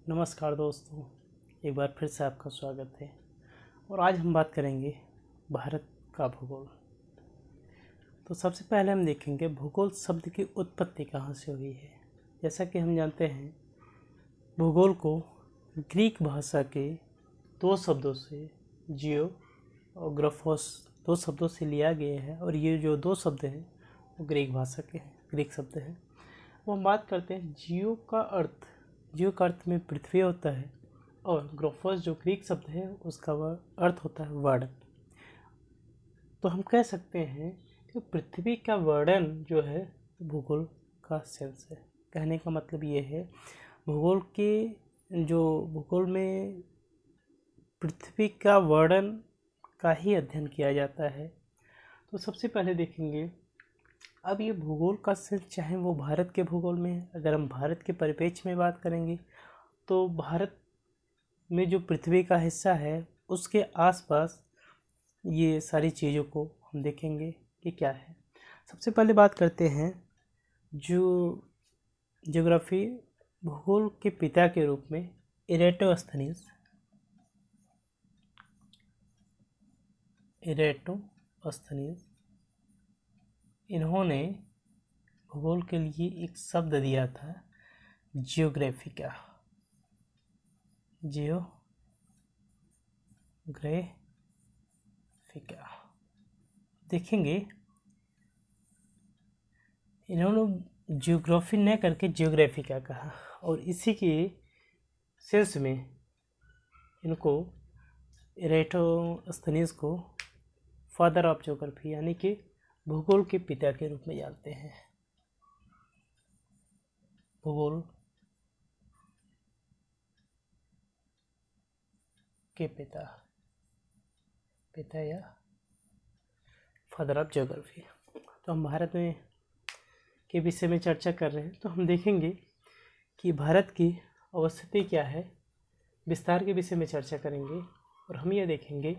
नमस्कार दोस्तों, एक बार फिर से आपका स्वागत है। और आज हम बात करेंगे भारत का भूगोल। तो सबसे पहले हम देखेंगे भूगोल शब्द की उत्पत्ति कहाँ से हुई है। जैसा कि हम जानते हैं, भूगोल को ग्रीक भाषा के दो शब्दों से, जियो और ग्राफोस, दो शब्दों से लिया गया है। और ये जो दो शब्द हैं वो ग्रीक भाषा के हैं, ग्रीक शब्द हैं। वो हम बात करते हैं जियो का अर्थ में पृथ्वी होता है, और ग्रोफोस जो ग्रीक शब्द है उसका वह अर्थ होता है वर्णन। तो हम कह सकते हैं कि पृथ्वी का वर्णन जो है भूगोल का सेंस है। कहने का मतलब ये है, भूगोल में पृथ्वी का वर्णन का ही अध्ययन किया जाता है। तो सबसे पहले देखेंगे, अब ये भूगोल का सेंस चाहे वो भारत के भूगोल में है। अगर हम भारत के परिप्रेक्ष्य में बात करेंगे तो भारत में जो पृथ्वी का हिस्सा है उसके आसपास ये सारी चीज़ों को हम देखेंगे कि क्या है। सबसे पहले बात करते हैं जो ज्योग्राफी भूगोल के पिता के रूप में इरेटोस्थनीज, इन्होंने भूगोल के लिए एक शब्द दिया था, जियोग्राफिका। देखेंगे, इन्होंने जियोग्राफी न करके जियोग्राफिका कहा, और इसी के सेंस में इनको इरेटोस्थनीज को फादर ऑफ ज्योग्राफी यानी कि भूगोल के पिता के रूप में जानते हैं। भूगोल के पिता या फादर ऑफ ज्योग्राफी। तो हम भारत में के विषय में चर्चा कर रहे हैं, तो हम देखेंगे कि भारत की अवस्थिति क्या है, विस्तार के विषय में चर्चा करेंगे। और हम ये देखेंगे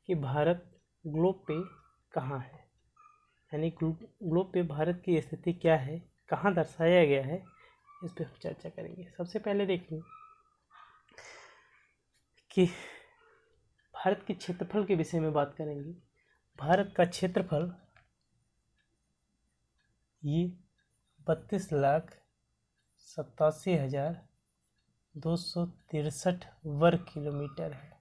कि भारत ग्लोब पे कहाँ है, यानी ग्लोब पे भारत की स्थिति क्या है, कहाँ दर्शाया गया है, इस पर हम चर्चा करेंगे। सबसे पहले देखेंगे कि भारत के क्षेत्रफल के विषय में बात करेंगे। भारत का क्षेत्रफल ये 32,87,263 वर्ग किलोमीटर है।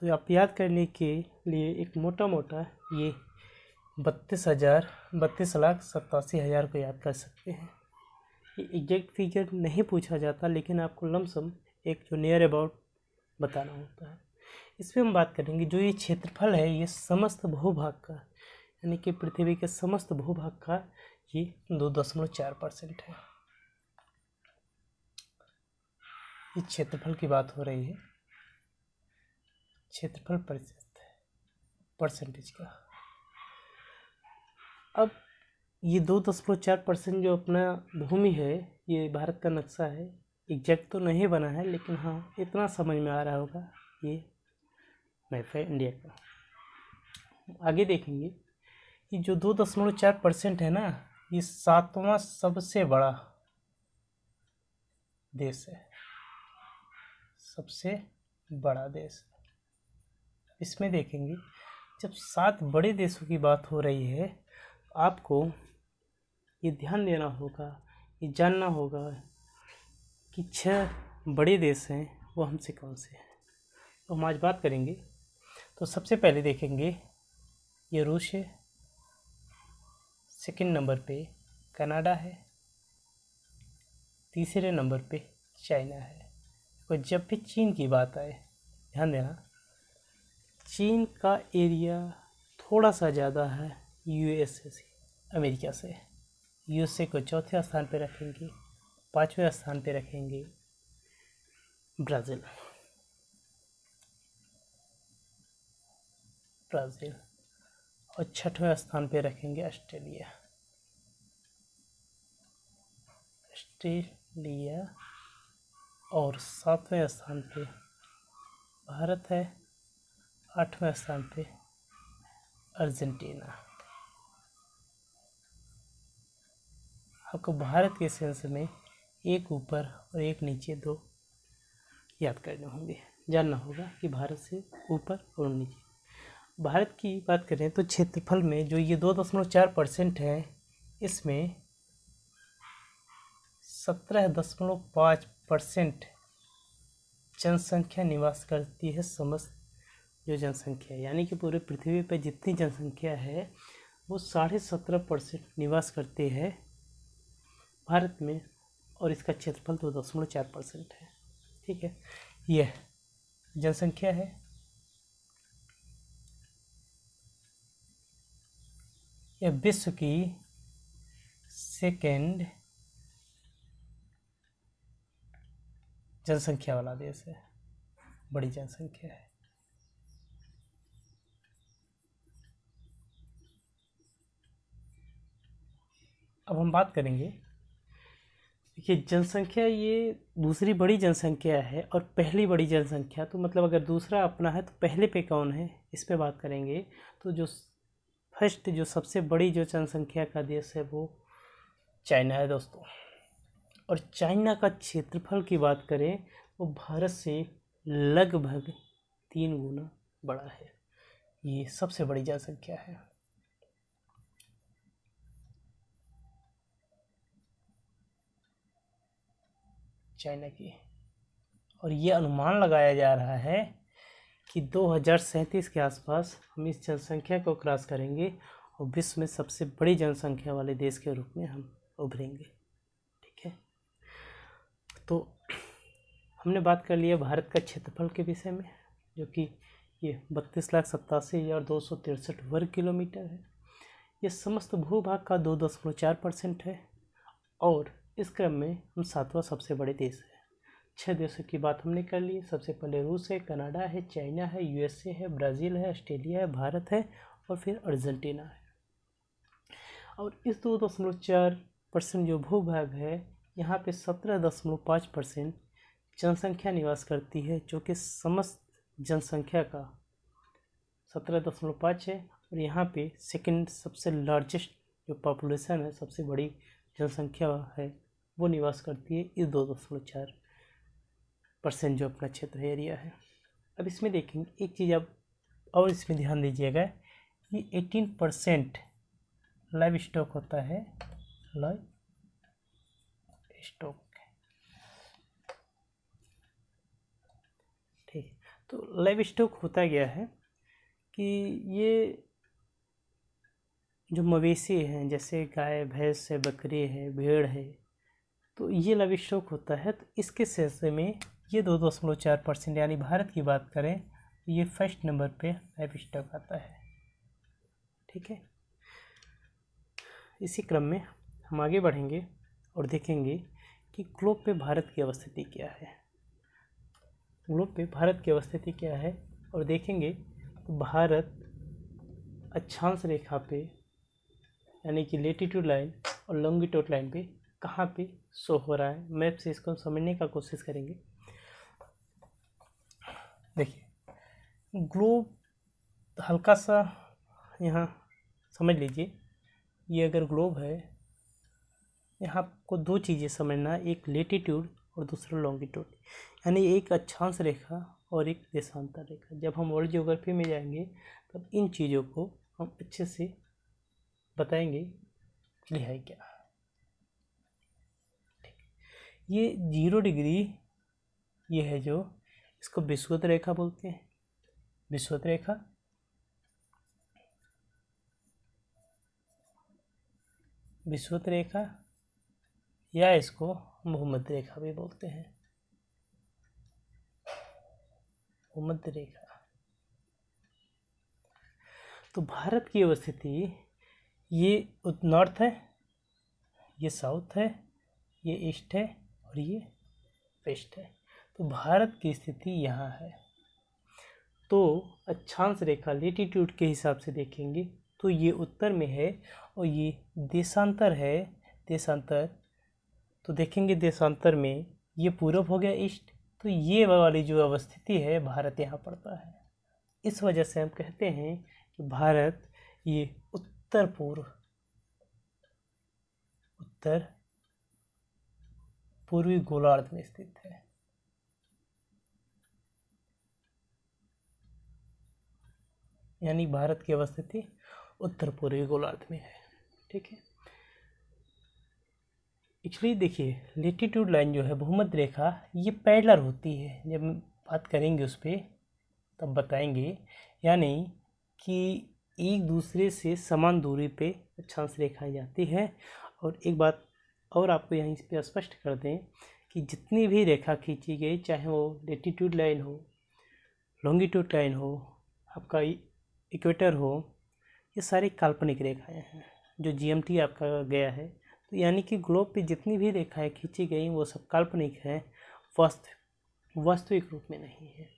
तो आप याद करने के लिए एक मोटा ये 32,87,000 को याद कर सकते हैं। ये एग्जैक्ट फिगर नहीं पूछा जाता, लेकिन आपको लमसम एक जो नियर अबाउट बताना होता है। इस पर हम बात करेंगे। जो ये क्षेत्रफल है ये समस्त भूभाग का, यानी कि पृथ्वी के समस्त भूभाग का ये 2.4% है। इस क्षेत्रफल की बात हो रही है, क्षेत्रफल परसेंटेज का। अब ये 2.4% जो अपना भूमि है, ये भारत का नक्शा है। एग्जैक्ट तो नहीं बना है, लेकिन हाँ इतना समझ में आ रहा होगा, ये मैप है इंडिया का। आगे देखेंगे कि जो 2.4% है ना, ये 7वां सबसे बड़ा देश है, सबसे बड़ा देश। इसमें देखेंगे, जब 7 बड़े देशों की बात हो रही है, आपको ये ध्यान देना होगा, ये जानना होगा कि 6 बड़े देश हैं, वो हमसे कौन से हैं। तो हम आज बात करेंगे। तो सबसे पहले देखेंगे, ये रूस है, सेकंड नंबर पे कनाडा है, तीसरे नंबर पे चाइना है। और जब भी चीन की बात आए, ध्यान देना, चीन का एरिया थोड़ा सा ज़्यादा है यूएसए से, अमेरिका से। यूएसए को चौथे स्थान पे रखेंगे, 5वें स्थान पे रखेंगे ब्राज़ील, और 6वें स्थान पे रखेंगे ऑस्ट्रेलिया, और 7वें स्थान पे भारत है, 8वें स्थान पे अर्जेंटीना। आपको भारत के सेंस में एक ऊपर और एक नीचे दो याद करने होंगे, जानना होगा कि भारत से ऊपर और नीचे। भारत की बात करें तो क्षेत्रफल में जो ये 2.4% है, इसमें 17.5% जनसंख्या निवास करती है। समस्त जो जनसंख्या है, यानी कि पूरे पृथ्वी पर जितनी जनसंख्या है वो 17.5% निवास करते हैं भारत में, और इसका क्षेत्रफल 2.4% है। ठीक है, यह जनसंख्या है। यह विश्व की सेकेंड जनसंख्या वाला देश है, बड़ी जनसंख्या है। अब हम बात करेंगे कि जनसंख्या ये दूसरी बड़ी जनसंख्या है और पहली बड़ी जनसंख्या, तो मतलब अगर दूसरा अपना है तो पहले पे कौन है, इस पे बात करेंगे। तो जो फर्स्ट, जो सबसे बड़ी जो जनसंख्या का देश है वो चाइना है दोस्तों। और चाइना का क्षेत्रफल की बात करें वो भारत से लगभग 3 गुना बड़ा है। ये सबसे बड़ी जनसंख्या है। चाइना की, और ये अनुमान लगाया जा रहा है कि 2037 के आसपास हम इस जनसंख्या को क्रॉस करेंगे और विश्व में सबसे बड़ी जनसंख्या वाले देश के रूप में हम उभरेंगे। ठीक है, तो हमने बात कर लिया भारत का क्षेत्रफल के विषय में, जो कि ये 32,87,263 वर्ग किलोमीटर है। ये समस्त भूभाग का 2.4% है, और इस क्रम में हम 7वां सबसे बड़े देश है। 6 देशों की बात हमने कर ली। सबसे पहले रूस है, कनाडा है, चाइना है, यूएसए है, ब्राज़ील है, ऑस्ट्रेलिया है, भारत है और फिर अर्जेंटीना है। और इस 2.4% जो भूभाग है, यहाँ पे 17.5% जनसंख्या निवास करती है, जो कि समस्त जनसंख्या का 17.5 है। और यहाँ पे सेकंड सबसे लार्जेस्ट जो पॉपुलेशन है, सबसे बड़ी जनसंख्या है, वो निवास करती है इस 2.4% जो अपना क्षेत्र है, एरिया है। अब इसमें देखेंगे एक चीज़, अब और इसमें ध्यान दीजिएगा कि 18% लाइव स्टॉक होता है। लाइव स्टॉक, ठीक है। तो लाइव स्टॉक होता गया है कि ये जो मवेशी हैं, जैसे गाय, भैंस है, बकरी है, भेड़ है, तो ये लाइव स्टॉक होता है। तो इसके सिलसिले में ये 2.4%, यानी भारत की बात करें ये फर्स्ट नंबर पे लाइव स्टॉक आता है। ठीक है, इसी क्रम में हम आगे बढ़ेंगे और देखेंगे कि ग्लोब पे भारत की अवस्थिति क्या है। ग्लोब पे भारत की अवस्थिति क्या है, और देखेंगे तो भारत अक्षांश रेखा पे, यानी कि लेटीट्यूड लाइन और लॉन्गिट्यूड लाइन पे कहाँ पे शो हो रहा है। मैप से इसको समझने का कोशिश करेंगे। देखिए, ग्लोब हल्का सा यहाँ समझ लीजिए, ये अगर ग्लोब है, यहाँ आपको दो चीज़ें समझना, एक लेटीट्यूड और दूसरा लॉन्गिट्यूड, यानी एक अक्षांश रेखा और एक देशांतर रेखा। जब हम वर्ल्ड ज्योग्राफी में जाएंगे तब इन चीज़ों को हम अच्छे से बताएंगे कि है क्या। ठीक, ये 0 डिग्री ये है, जो इसको विषुवत रेखा बोलते हैं। विषुवत रेखा, विषुवत रेखा, या इसको भूमध्य रेखा भी बोलते हैं। भूमध्य रेखा। तो भारत की अवस्थिति ये नॉर्थ है, ये साउथ है, ये ईस्ट है और ये वेस्ट है। तो भारत की स्थिति यहाँ है। तो अक्षांश रेखा लेटीट्यूड के हिसाब से देखेंगे तो ये उत्तर में है, और ये देशांतर है। देशांतर तो देखेंगे, देशांतर में ये पूरब हो गया, ईस्ट। तो ये वाली जो अवस्थिति है, भारत यहाँ पड़ता है। इस वजह से हम कहते हैं कि भारत ये उत्तर पूर्व पूर्वी गोलार्ध में स्थित है। यानी भारत की अवस्थिति उत्तर पूर्वी गोलार्ध में है। ठीक है। एक्चुअली देखिए, लेटीट्यूड लाइन जो है, भूमध्य रेखा, ये पैरेलल होती है। जब हम बात करेंगे उस पर तब बताएंगे। यानी कि एक दूसरे से समान दूरी पे अक्षांश रेखाएं जाती है। और एक बात और आपको यहीं पे स्पष्ट कर दें कि जितनी भी रेखा खींची गई, चाहे वो लेटीट्यूड लाइन हो, लॉन्गिट्यूड लाइन हो, आपका इक्वेटर हो, ये सारी काल्पनिक रेखाएं हैं। जो जीएमटी आपका गया है, तो यानी कि ग्लोब पे जितनी भी रेखाएं खींची गई वो सब काल्पनिक है, वास्तविक रूप में नहीं है।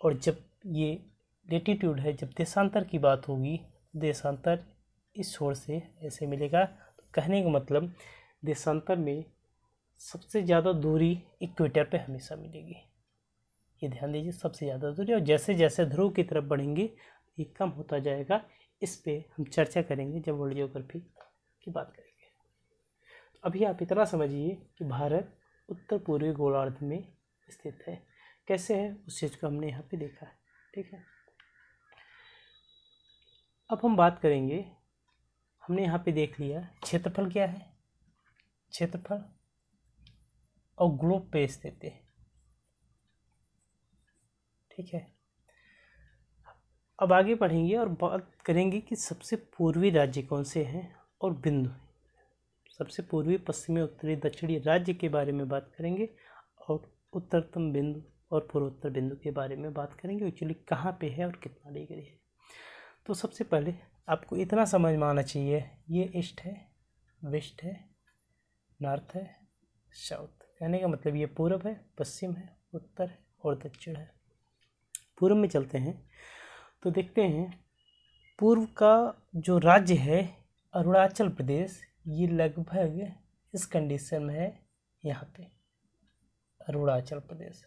और जब ये लेटीट्यूड है, जब देशांतर की बात होगी, देशांतर इस छोर से ऐसे मिलेगा। तो कहने का मतलब देशांतर में सबसे ज़्यादा दूरी इक्वेटर पे हमेशा मिलेगी। ये ध्यान दीजिए, सबसे ज़्यादा दूरी। और जैसे जैसे ध्रुव की तरफ बढ़ेंगे ये कम होता जाएगा। इस पे हम चर्चा करेंगे जब वर्ल्ड ज्योग्राफी की बात करेंगे। अभी आप इतना समझिए कि भारत उत्तर पूर्वी गोलार्ध में स्थित है। कैसे है उस चीज़ को हमने यहाँ पे देखा है। ठीक है। अब हम बात करेंगे, हमने यहाँ पे देख लिया क्षेत्रफल क्या है, क्षेत्रफल और ग्लोब पे स्थित है। ठीक है। अब आगे बढ़ेंगे और बात करेंगे कि सबसे पूर्वी राज्य कौन से हैं और बिंदु, सबसे पूर्वी, पश्चिमी, उत्तरी, दक्षिणी राज्य के बारे में बात करेंगे। और उत्तरतम बिंदु और पूर्वोत्तर बिंदु के बारे में बात करेंगे, एक्चुअली कहाँ पे है और कितना डिग्री है। तो सबसे पहले आपको इतना समझ में आना चाहिए, ये ईस्ट है, वेस्ट है, नॉर्थ है, साउथ। कहने का मतलब ये पूर्व है, पश्चिम है, उत्तर है और दक्षिण है। पूर्व में चलते हैं तो देखते हैं पूर्व का जो राज्य है अरुणाचल प्रदेश, ये लगभग इस कंडीशन में है। यहाँ पे अरुणाचल प्रदेश,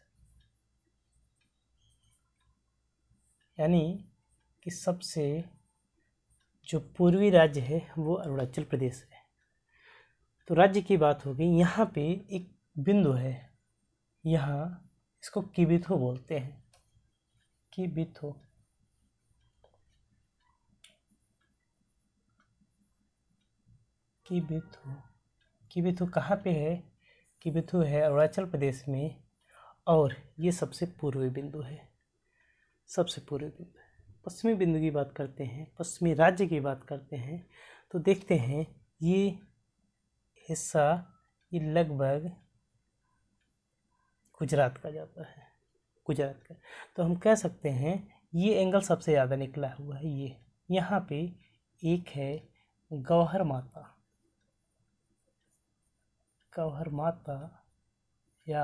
यानी कि सबसे जो पूर्वी राज्य है वो अरुणाचल प्रदेश है। तो राज्य की बात होगी। यहाँ पे एक बिंदु है, यहाँ इसको किबिथो बोलते हैं, किबिथो। किबिथो, किबिथो कहाँ पे है? किबिथो है अरुणाचल प्रदेश में। और ये सबसे पूर्वी बिंदु है, सबसे पूर्वी बिंदु है। पश्चिमी बिंदु की बात करते हैं, पश्चिमी राज्य की बात करते हैं, तो देखते हैं ये हिस्सा ये लगभग गुजरात का जाता है, गुजरात का। तो हम कह सकते हैं ये एंगल सबसे ज़्यादा निकला हुआ है। ये यहाँ पे एक है गौहर माता, गौहर माता या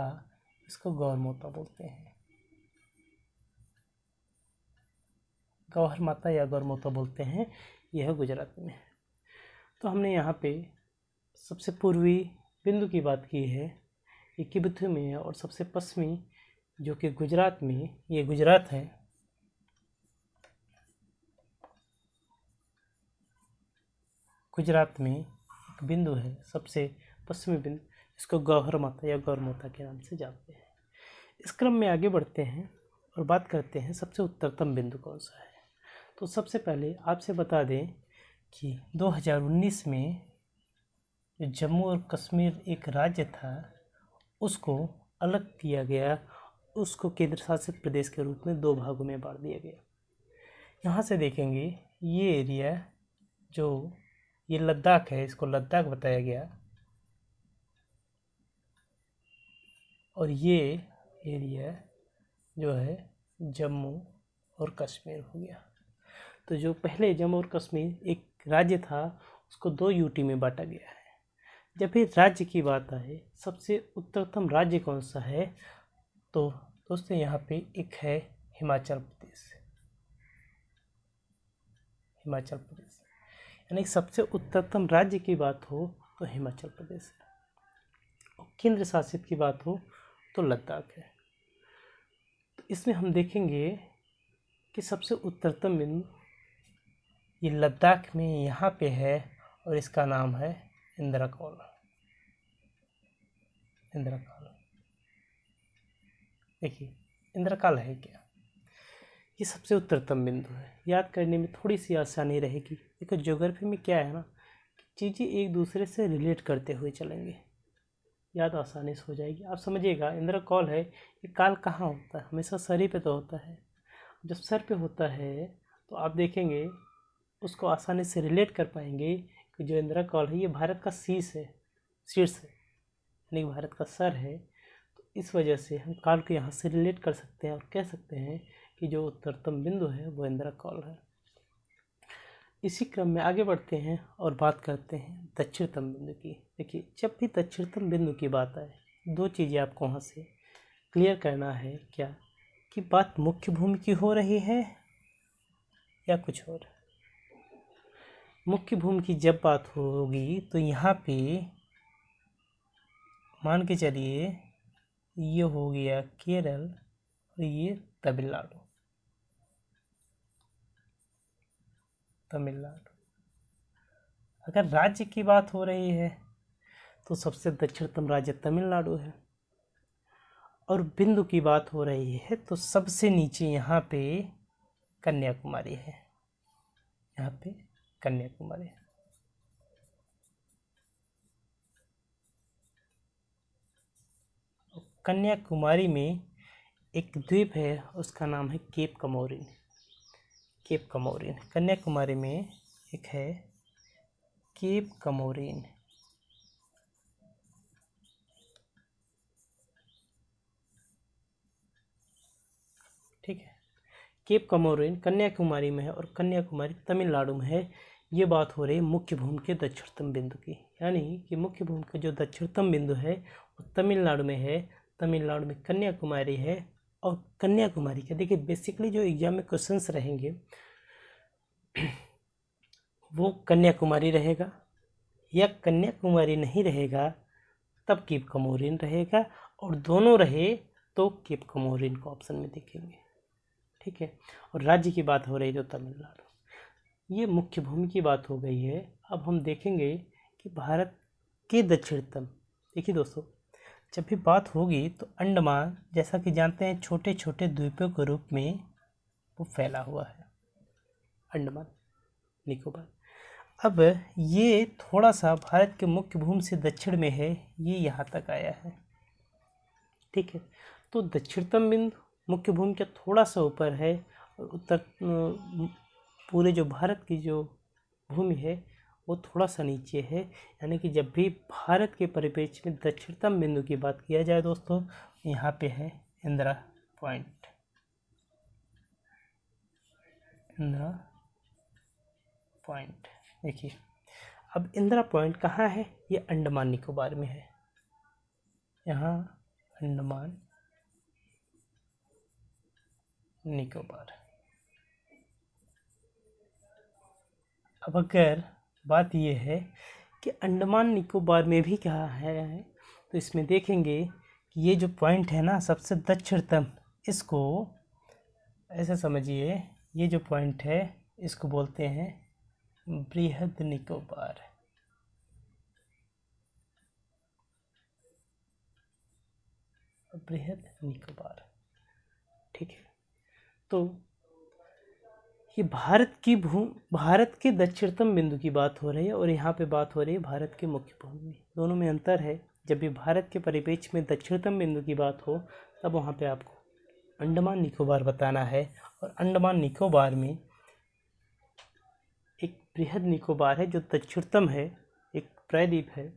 इसको गौर माता बोलते हैं, गौहर माता या गौर माता बोलते हैं। यह है गुजरात में। तो हमने यहाँ पे सबसे पूर्वी बिंदु की बात की है, ये किबिथु में है। और सबसे पश्चिमी जो कि गुजरात में, ये गुजरात है। गुजरात में एक बिंदु है सबसे पश्चिमी बिंदु, इसको गौहर माता या गौर माता के नाम से जानते हैं। इस क्रम में आगे बढ़ते हैं और बात करते हैं सबसे उत्तरतम बिंदु कौन सा है। तो सबसे पहले आपसे बता दें कि 2019 में जो जम्मू और कश्मीर एक राज्य था उसको अलग किया गया, उसको केंद्र शासित प्रदेश के रूप में 2 भागों में बांट दिया गया। यहाँ से देखेंगे ये एरिया जो ये लद्दाख है, इसको लद्दाख बताया गया। और ये एरिया जो है जम्मू और कश्मीर हो गया। तो जो पहले जम्मू और कश्मीर एक राज्य था उसको 2 यूटी में बांटा गया है। जब भी राज्य की बात आए, सबसे उत्तरतम राज्य कौन सा है, तो दोस्तों यहाँ पे एक है हिमाचल प्रदेश। हिमाचल प्रदेश यानी सबसे उत्तरतम राज्य की बात हो तो हिमाचल प्रदेश है। और केंद्र शासित की बात हो तो लद्दाख है। तो इसमें हम देखेंगे कि सबसे उत्तरतम बिंदु ये लद्दाख में यहाँ पे है और इसका नाम है इंद्रकोल। इंद्रकाल। देखिए इंद्रकाल है क्या, ये सबसे उत्तरतम बिंदु है। याद करने में थोड़ी सी आसानी रहेगी। देखो ज्योग्राफी में क्या है ना, चीज़ें एक दूसरे से रिलेट करते हुए चलेंगे, याद आसानी से हो जाएगी। आप समझिएगा इंद्रकाल है, ये काल कहाँ होता है, हमेशा सर ही पे तो होता है। जब सर पे होता है तो आप देखेंगे उसको आसानी से रिलेट कर पाएंगे कि जो इंद्रकाल है ये भारत का शीर्ष है, यानी भारत का सर है। तो इस वजह से हम काल को यहाँ से रिलेट कर सकते हैं और कह सकते हैं कि जो उत्तरतम बिंदु है वो इंद्रकाल है। इसी क्रम में आगे बढ़ते हैं और बात करते हैं दक्षिणतम बिंदु की। देखिए जब भी दक्षिणतम बिंदु की बात आए, दो चीज़ें आपको वहाँ से क्लियर करना है, क्या कि बात मुख्य भूमि की हो रही है या कुछ और। मुख्य भूमि की जब बात होगी तो यहाँ पे मान के चलिए ये हो गया केरल और ये तमिलनाडु। अगर राज्य की बात हो रही है तो सबसे दक्षिणतम राज्य तमिलनाडु है, और बिंदु की बात हो रही है तो सबसे नीचे यहाँ पे कन्याकुमारी है। यहाँ पे कन्याकुमारी है। कन्याकुमारी में एक द्वीप है, उसका नाम है केप कमोरिन। केप कमोरिन कन्याकुमारी में एक है, केप कमोरिन। ठीक है, केप कमोरिन कन्याकुमारी में है और कन्याकुमारी तमिलनाडु में है। ये बात हो रही है मुख्य भूमि के दक्षिणतम बिंदु की, यानी कि मुख्य भूमि का जो दक्षिणतम बिंदु है वो तमिलनाडु में है। तमिलनाडु में कन्याकुमारी है, और कन्याकुमारी के देखिए बेसिकली जो एग्जाम में क्वेश्चंस रहेंगे वो कन्याकुमारी रहेगा, या कन्याकुमारी नहीं रहेगा तब केप कमोरिन रहेगा, और दोनों रहे तो केप कमोरिन को ऑप्शन में देखेंगे। ठीक है, और राज्य की बात हो रही तो तमिलनाडु। ये मुख्य भूमि की बात हो गई है। अब हम देखेंगे कि भारत के दक्षिणतम, देखिए दोस्तों जब भी बात होगी तो अंडमान, जैसा कि जानते हैं छोटे छोटे द्वीपों के रूप में वो फैला हुआ है, अंडमान निकोबार। अब ये थोड़ा सा भारत के मुख्य भूमि से दक्षिण में है, ये यहाँ तक आया है। ठीक है, तो दक्षिणतम बिंदु मुख्य भूमि के थोड़ा सा ऊपर है, और उत्तर पूरे जो भारत की जो भूमि है वो थोड़ा सा नीचे है। यानी कि जब भी भारत के परिप्रेक्ष्य में दक्षिणतम बिंदु की बात किया जाए दोस्तों, यहाँ पे है इंदिरा पॉइंट। इंदिरा पॉइंट देखिए, अब इंदिरा पॉइंट कहाँ है, ये अंडमान निकोबार में है। यहाँ अंडमान निकोबार। अब अगर बात ये है कि अंडमान निकोबार में भी क्या है, तो इसमें देखेंगे कि ये जो पॉइंट है ना सबसे दक्षिणतम, इसको ऐसे समझिए, ये जो पॉइंट है इसको बोलते हैं बृहद निकोबार। बृहद निकोबार। ठीक है, तो ये भारत के दक्षिणतम बिंदु की बात हो रही है, और यहाँ पे बात हो रही है भारत के मुख्य भूमि। दोनों में अंतर है। जब भी भारत के परिप्रेक्ष्य में दक्षिणतम बिंदु की बात हो तब वहाँ पे आपको अंडमान निकोबार बताना है, और अंडमान निकोबार में एक बृहद निकोबार है जो दक्षिणतम है, एक प्रायद्वीप है,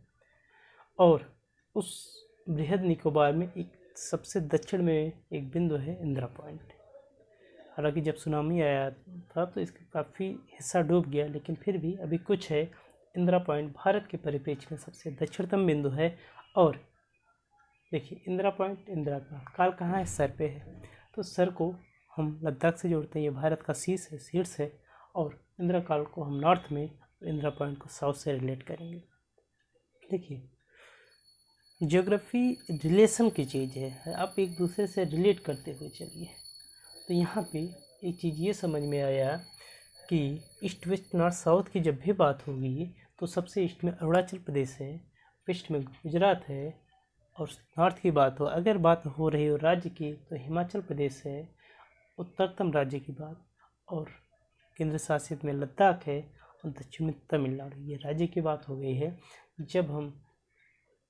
और उस बृहद निकोबार में एक सबसे दक्षिण में एक बिंदु है इंदिरा पॉइंट। हालांकि जब सुनामी आया था तो इसका काफ़ी हिस्सा डूब गया, लेकिन फिर भी अभी कुछ है। इंदिरा पॉइंट भारत के परिप्रेक्ष्य में सबसे दक्षिणतम बिंदु है। और देखिए इंदिरा पॉइंट, इंदिरा का काल कहाँ है, सर पे है। तो सर को हम लद्दाख से जोड़ते हैं, ये भारत का शीर्ष है, और इंदिरा काल को हम नॉर्थ में, इंदिरा पॉइंट को साउथ से रिलेट करेंगे। देखिए ज्योग्राफी रिलेशन की चीज़ है, आप एक दूसरे से रिलेट करते हुए चलिए। तो यहाँ पे एक चीज़ ये समझ में आया कि ईस्ट वेस्ट नॉर्थ साउथ की जब भी बात होगी तो सबसे ईस्ट में अरुणाचल प्रदेश है, वेस्ट में गुजरात है, और नॉर्थ की बात हो, अगर बात हो रही हो राज्य की, तो हिमाचल प्रदेश है उत्तरतम राज्य की बात, और केंद्र शासित में लद्दाख है, और दक्षिण में तमिलनाडु। ये राज्य की बात हो गई है। जब हम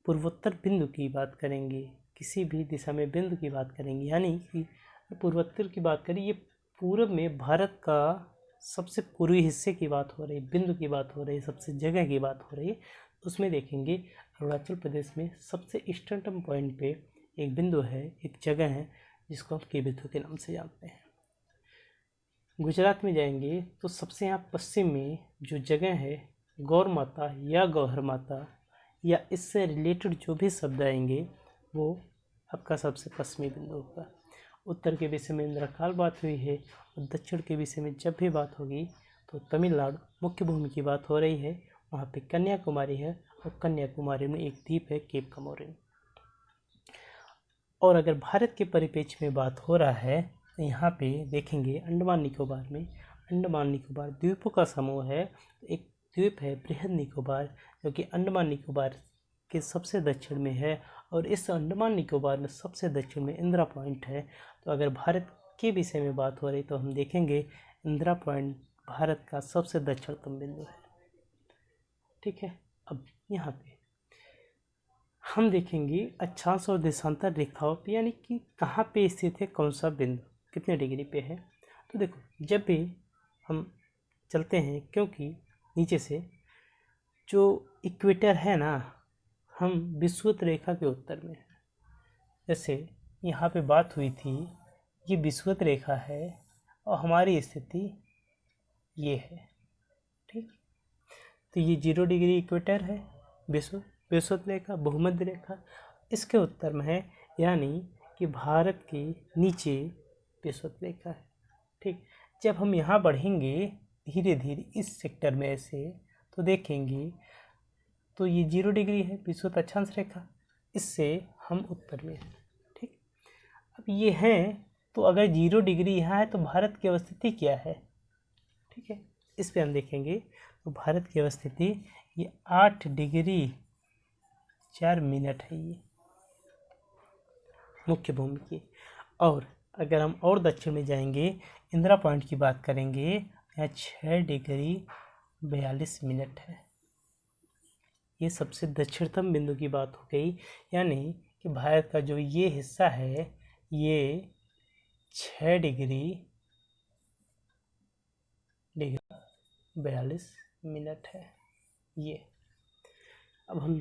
पूर्वोत्तर बिंदु की बात करेंगे, किसी भी दिशा में बिंदु की बात करेंगे, यानी कि पूर्वोत्तर की बात करें, ये पूर्व में भारत का सबसे पूर्वी हिस्से की बात हो रही है, बिंदु की बात हो रही है, सबसे जगह की बात हो रही है। उसमें देखेंगे अरुणाचल प्रदेश में सबसे ईस्टर्नतम पॉइंट पे एक बिंदु है, एक जगह है, जिसको हम केबिथु के नाम से जानते हैं। गुजरात में जाएंगे तो सबसे यहाँ पश्चिम में जो जगह है, गौर माता या गौहर माता या इससे रिलेटेड जो भी शब्द आएंगे, वो आपका सबसे पश्चिमी बिंदु होगा। उत्तर के विषय में इंद्रकाल बात हुई है, और दक्षिण के विषय में जब भी बात होगी तो तमिलनाडु मुख्य भूमि की बात हो रही है। वहाँ पे कन्याकुमारी है, और कन्याकुमारी में एक द्वीप है केप कमोरिन। और अगर भारत के परिप्रेक्ष्य में बात हो रहा है, तो यहाँ पे देखेंगे अंडमान निकोबार में, अंडमान निकोबार द्वीपों का समूह है। एक द्वीप है बृहद निकोबार, जो कि अंडमान निकोबार के सबसे दक्षिण में है, और इस अंडमान निकोबार में सबसे दक्षिण में इंदिरा पॉइंट है। तो अगर भारत के विषय में बात हो रही, तो हम देखेंगे इंदिरा पॉइंट भारत का सबसे दक्षिणतम बिंदु है। ठीक है, अब यहाँ पे हम देखेंगे अक्षांश और देशांतर रेखाओं पे, यानी कि कहाँ पे स्थित है कौन सा बिंदु, कितने डिग्री पे है। तो देखो, जब भी हम चलते हैं, क्योंकि नीचे से जो इक्वेटर है ना, हम विषुवत रेखा के उत्तर में है। जैसे यहाँ पे बात हुई थी, ये विषुवत रेखा है और हमारी स्थिति ये है। ठीक, तो ये 0 डिग्री इक्वेटर है, विषुवत रेखा, भूमध्य रेखा इसके उत्तर में है, यानी कि भारत के नीचे विषुवत रेखा है। ठीक, जब हम यहाँ बढ़ेंगे धीरे धीरे इस सेक्टर में ऐसे, तो देखेंगे तो ये 0 डिग्री है विषुवत अक्षांश रेखा, इससे हम उत्तर में हैं। ठीक, अब ये हैं, तो अगर 0 डिग्री यहाँ है तो भारत की अवस्थिति क्या है। ठीक है, इस पे हम देखेंगे तो भारत की अवस्थिति ये 8 डिग्री 4 मिनट है, ये मुख्य भूमि की। और अगर हम और दक्षिण में जाएंगे, इंदिरा पॉइंट की बात करेंगे, यहाँ 6 डिग्री 42 मिनट है। ये सबसे दक्षिणतम बिंदु की बात हो गई, यानी कि भारत का जो ये हिस्सा है, ये 6 डिग्री 42 मिनट है ये। अब हम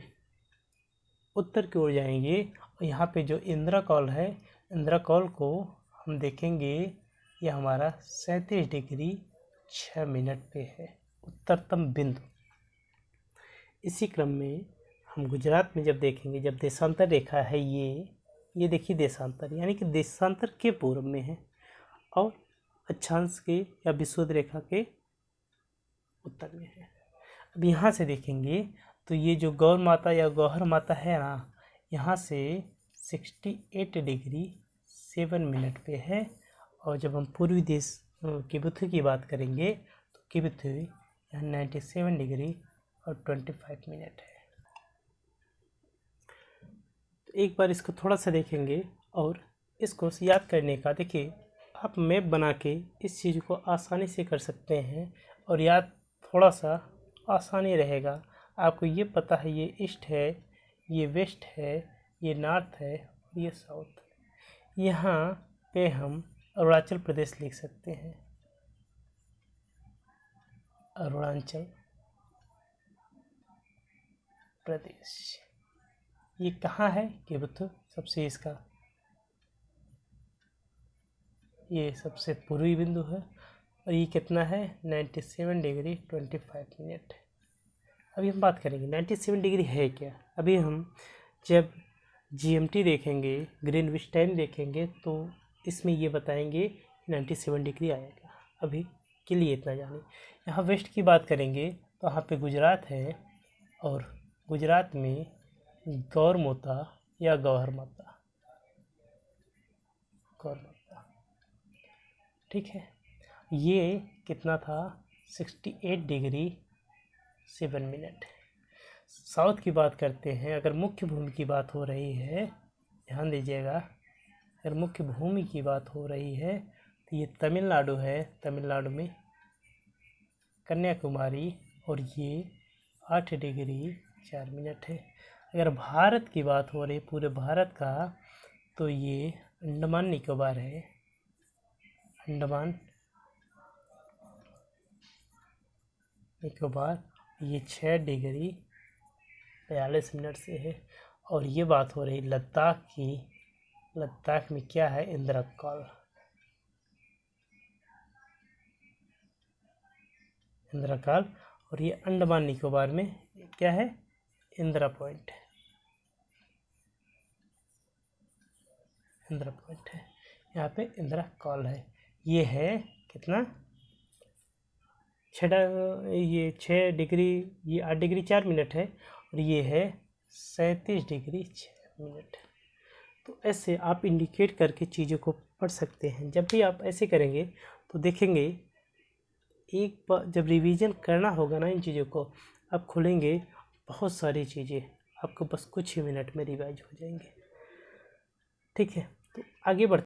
उत्तर की ओर जाएंगे, और यहाँ पे जो इंदिरा कॉल है, इंदिरा कॉल को हम देखेंगे, ये हमारा 37 डिग्री 6 मिनट पे है, उत्तरतम बिंदु। इसी क्रम में हम गुजरात में जब देखेंगे, जब देशांतर रेखा है ये देखिए देशांतर, यानी कि देशांतर के पूर्व में है, और अक्षांश के या विषुवत रेखा के उत्तर में है। अब यहाँ से देखेंगे तो ये जो गौर माता या गौहर माता है ना, यहाँ से 68 डिग्री 7 मिनट पे है। और जब हम पूर्वी देश केबुथु की बात करेंगे, तो केबुथु यहाँ 97 डिग्री और 25 मिनट है। तो एक बार इसको थोड़ा सा देखेंगे, और इसको याद करने का, देखिए आप मैप बना के इस चीज़ को आसानी से कर सकते हैं, और याद थोड़ा सा आसानी रहेगा। आपको ये पता है ये ईस्ट है, ये वेस्ट है, ये नॉर्थ है, और ये साउथ। यहाँ पे हम अरुणाचल प्रदेश लिख सकते हैं, अरुणाचल प्रदेश। ये कहाँ है केबुथु, सबसे इसका ये सबसे पूर्वी बिंदु है, और ये कितना है 97 डिग्री 25 मिनट। अभी हम बात करेंगे 97 डिग्री है क्या। अभी हम जब GMT देखेंगे, ग्रीनविच टाइम देखेंगे, तो इसमें ये बताएंगे 97 डिग्री आएगा। अभी के लिए इतना जाने। यहाँ वेस्ट की बात करेंगे, तो यहाँ पे गुजरात है, और गुजरात में गौर माता या गौहर माता, गौर माता। ठीक है, ये कितना था 68 डिग्री 7 मिनट। साउथ की बात करते हैं, अगर मुख्य भूमि की बात हो रही है, ध्यान दीजिएगा, अगर मुख्य भूमि की बात हो रही है तो ये तमिलनाडु है। तमिलनाडु में कन्याकुमारी, और ये 8 डिग्री 4 मिनट है। अगर भारत की बात हो रही पूरे भारत का, तो ये अंडमान निकोबार है। अंडमान निकोबार, ये 6 डिग्री 42 मिनट से है। और ये बात हो रही लद्दाख की। लद्दाख में क्या है? इंदिरा कॉल। इंदिरा कॉल। और ये अंडमान निकोबार में क्या है? इंदिरा पॉइंट। इंदिरा पॉइंट है, यहाँ पे इंदिरा कॉल है। ये है कितना? 6 डिग्री, ये 8 डिग्री 4 मिनट है, और ये है 37 डिग्री 6 मिनट। तो ऐसे आप इंडिकेट करके चीज़ों को पढ़ सकते हैं। जब भी आप ऐसे करेंगे तो देखेंगे, एक बार जब रिवीजन करना होगा ना इन चीज़ों को, आप खोलेंगे, बहुत सारी चीज़ें आपको बस कुछ ही मिनट में रिवाइज हो जाएंगे। ठीक है, तो आगे बढ़ते